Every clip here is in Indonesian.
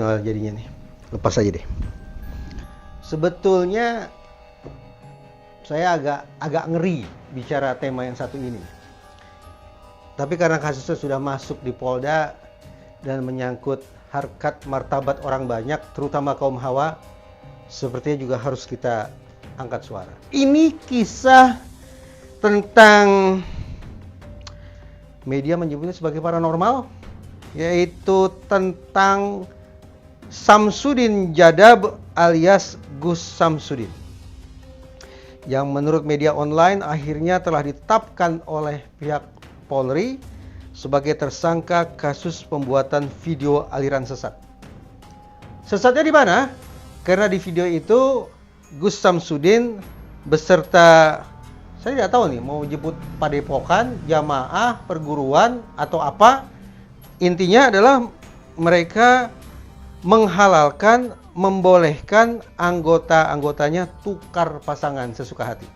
malah jadinya nih. Lepas aja deh. Sebetulnya saya agak ngeri bicara tema yang satu ini. Tapi karena kasusnya sudah masuk di Polda dan menyangkut harkat martabat orang banyak, terutama kaum hawa, sepertinya juga harus kita angkat suara. Ini kisah tentang media menyebutnya sebagai paranormal, yaitu tentang Samsudin Jadab alias Gus Samsudin, yang menurut media online akhirnya telah ditetapkan oleh pihak Polri sebagai tersangka kasus pembuatan video aliran sesat. Sesatnya di mana? Karena di video itu Gus Samsudin beserta, saya tidak tahu nih mau jemput padepokan, jamaah, perguruan atau apa. Intinya adalah mereka menghalalkan, membolehkan anggota-anggotanya tukar pasangan sesuka hati.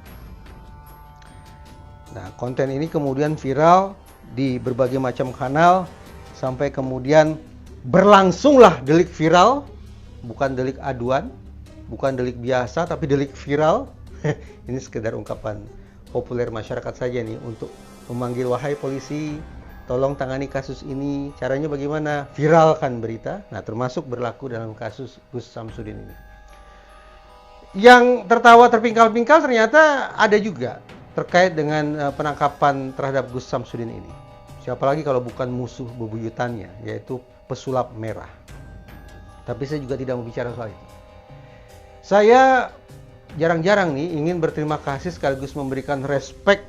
Nah, konten ini kemudian viral di berbagai macam kanal sampai kemudian berlangsunglah delik viral, bukan delik aduan, bukan delik biasa tapi delik viral. Ini sekedar ungkapan populer masyarakat saja nih untuk memanggil, wahai polisi, tolong tangani kasus ini. Caranya bagaimana? Viralkan berita. Nah, termasuk berlaku dalam kasus Gus Samsudin ini. Yang tertawa terpingkal-pingkal ternyata ada juga terkait dengan penangkapan terhadap Gus Samsudin ini. Siapa lagi kalau bukan musuh bebuyutannya, yaitu pesulap merah. Tapi saya juga tidak mau bicara soal itu. Saya jarang-jarang nih ingin berterima kasih sekaligus memberikan respek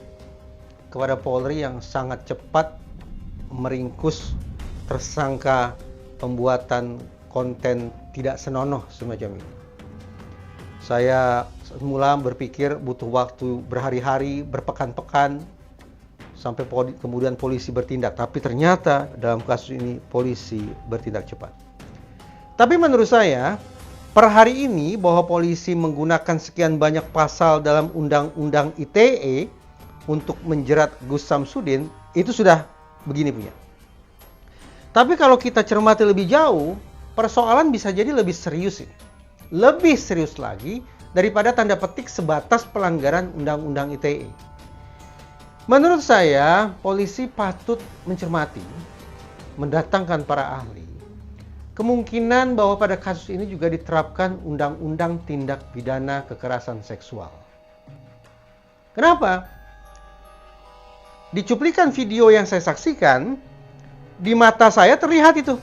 kepada Polri yang sangat cepat meringkus tersangka pembuatan konten tidak senonoh semacam ini. Saya semula berpikir butuh waktu berhari-hari, berpekan-pekan, sampai kemudian polisi bertindak. Tapi ternyata dalam kasus ini polisi bertindak cepat. Tapi menurut saya, per hari ini bahwa polisi menggunakan sekian banyak pasal dalam Undang-Undang ITE untuk menjerat Gus Samsudin, itu sudah begini punya. Tapi kalau kita cermati lebih jauh, persoalan bisa jadi lebih serius ini. Lebih serius lagi daripada tanda petik sebatas pelanggaran Undang-Undang ITE. Menurut saya, polisi patut mencermati, mendatangkan para ahli. Kemungkinan bahwa pada kasus ini juga diterapkan Undang-Undang Tindak Pidana Kekerasan Seksual. Kenapa? Di cuplikan video yang saya saksikan, di mata saya terlihat itu.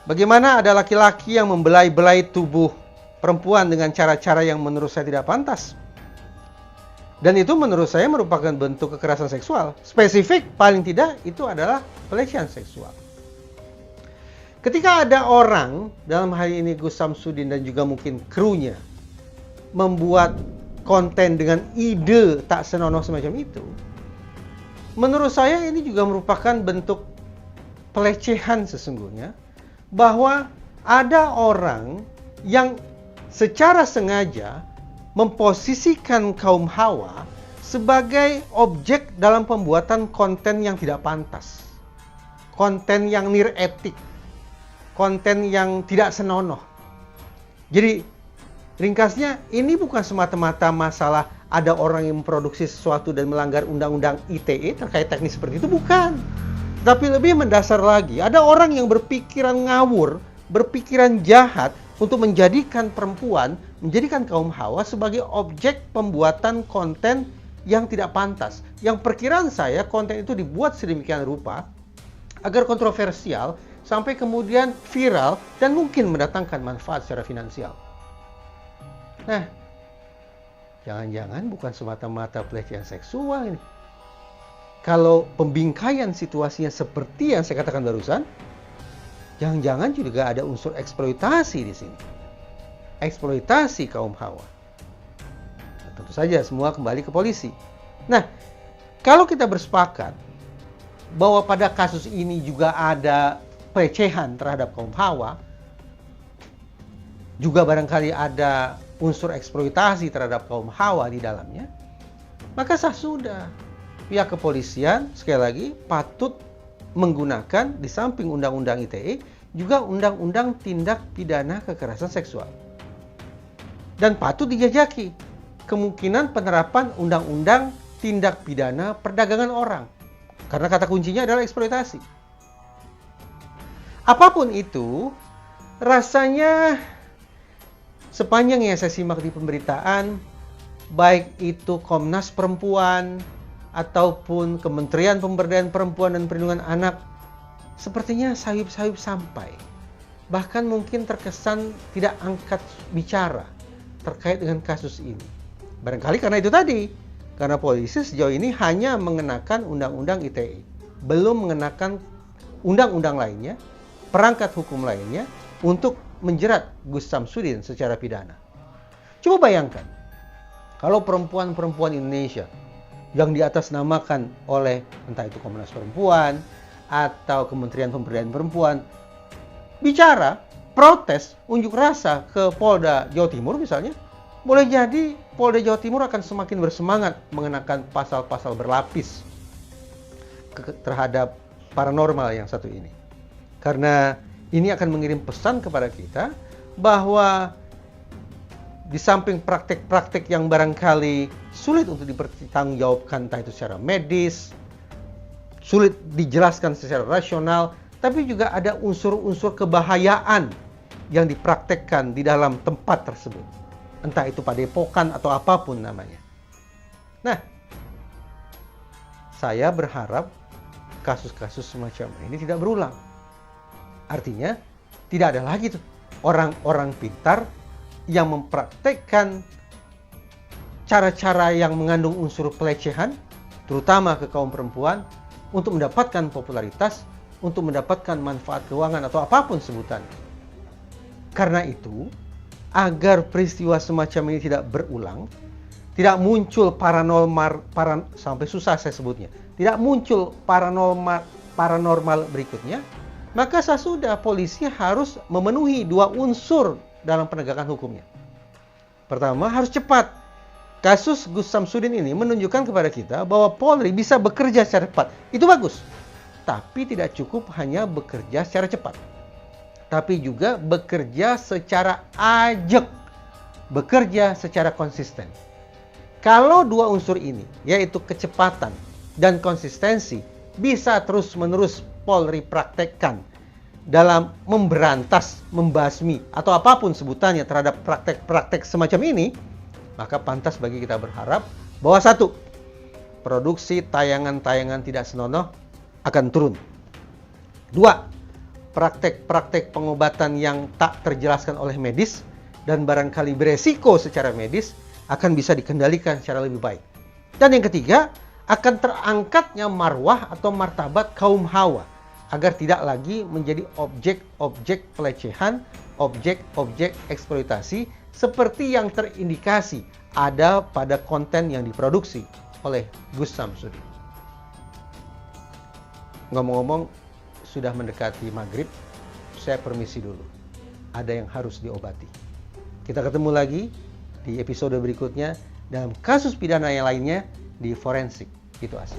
Bagaimana ada laki-laki yang membelai-belai tubuh perempuan dengan cara-cara yang menurut saya tidak pantas. Dan itu menurut saya merupakan bentuk kekerasan seksual. Spesifik paling tidak itu adalah pelecehan seksual. Ketika ada orang, dalam hal ini Gus Samsudin dan juga mungkin krunya, membuat konten dengan ide tak senonoh semacam itu, menurut saya ini juga merupakan bentuk pelecehan sesungguhnya, bahwa ada orang yang secara sengaja memposisikan kaum hawa sebagai objek dalam pembuatan konten yang tidak pantas, konten yang niretik, konten yang tidak senonoh. Jadi ringkasnya, ini bukan semata-mata masalah ada orang yang memproduksi sesuatu dan melanggar Undang-Undang ITE terkait teknis seperti itu, bukan. Tapi lebih mendasar lagi, ada orang yang berpikiran ngawur, berpikiran jahat untuk menjadikan perempuan, menjadikan kaum hawa sebagai objek pembuatan konten yang tidak pantas. Yang perkiraan saya, konten itu dibuat sedemikian rupa agar kontroversial, sampai kemudian viral dan mungkin mendatangkan manfaat secara finansial. Nah, jangan-jangan bukan semata-mata pelecehan seksual ini. Kalau pembingkaian situasinya seperti yang saya katakan barusan, jangan-jangan juga ada unsur eksploitasi di sini. Eksploitasi kaum hawa. Nah, tentu saja semua kembali ke polisi. Nah, kalau kita bersepakat bahwa pada kasus ini juga ada pelecehan terhadap kaum hawa, juga barangkali ada unsur eksploitasi terhadap kaum hawa di dalamnya, maka sah sudah. Pihak kepolisian, sekali lagi, patut menggunakan di samping Undang-Undang ITE, juga Undang-Undang Tindak Pidana Kekerasan Seksual. Dan patut dijajaki kemungkinan penerapan Undang-Undang Tindak Pidana Perdagangan Orang. Karena kata kuncinya adalah eksploitasi. Apapun itu, rasanya sepanjang yang saya simak di pemberitaan, baik itu Komnas Perempuan ataupun Kementerian Pemberdayaan Perempuan dan Perlindungan Anak, sepertinya sayup-sayup sampai. Bahkan mungkin terkesan tidak angkat bicara terkait dengan kasus ini. Barangkali karena itu tadi, karena polisi sejauh ini hanya mengenakan Undang-Undang ITE, belum mengenakan undang-undang lainnya, perangkat hukum lainnya untuk menjerat Gus Samsudin secara pidana. Coba bayangkan, kalau perempuan-perempuan Indonesia yang diatasnamakan oleh entah itu Komnas Perempuan atau Kementerian Pemberdayaan Perempuan bicara, protes, unjuk rasa ke Polda Jawa Timur misalnya, boleh jadi Polda Jawa Timur akan semakin bersemangat mengenakan pasal-pasal berlapis terhadap paranormal yang satu ini. Karena ini akan mengirim pesan kepada kita bahwa di samping praktek-praktek yang barangkali sulit untuk dipertanggungjawabkan, entah itu secara medis, sulit dijelaskan secara rasional, tapi juga ada unsur-unsur kebahayaan yang dipraktekkan di dalam tempat tersebut. Entah itu padepokan atau apapun namanya. Nah, saya berharap kasus-kasus semacam ini tidak berulang. Artinya, tidak ada lagi tuh orang-orang pintar yang mempraktekkan cara-cara yang mengandung unsur pelecehan, terutama ke kaum perempuan, untuk mendapatkan popularitas, untuk mendapatkan manfaat keuangan atau apapun sebutannya. Karena itu, agar peristiwa semacam ini tidak berulang, tidak muncul sampai susah saya sebutnya, tidak muncul paranormal berikutnya, maka sesudah polisi harus memenuhi dua unsur dalam penegakan hukumnya. Pertama, harus cepat. Kasus Gus Samsudin ini menunjukkan kepada kita bahwa Polri bisa bekerja secara cepat. Itu bagus. Tapi tidak cukup hanya bekerja secara cepat. Tapi juga bekerja secara ajak. Bekerja secara konsisten. Kalau dua unsur ini, yaitu kecepatan dan konsistensi, bisa terus-menerus Polri praktekkan dalam memberantas, membasmi, atau apapun sebutannya terhadap praktek-praktek semacam ini, maka pantas bagi kita berharap bahwa satu, produksi tayangan-tayangan tidak senonoh akan turun. Dua, praktek-praktek pengobatan yang tak terjelaskan oleh medis dan barangkali beresiko secara medis akan bisa dikendalikan secara lebih baik. Dan yang ketiga, akan terangkatnya marwah atau martabat kaum Hawa agar tidak lagi menjadi objek-objek pelecehan, objek-objek eksploitasi seperti yang terindikasi ada pada konten yang diproduksi oleh Gus Samsudin. Ngomong-ngomong, sudah mendekati maghrib, saya permisi dulu. Ada yang harus diobati. Kita ketemu lagi di episode berikutnya dalam kasus pidana yang lainnya di Forensik. Itu asal.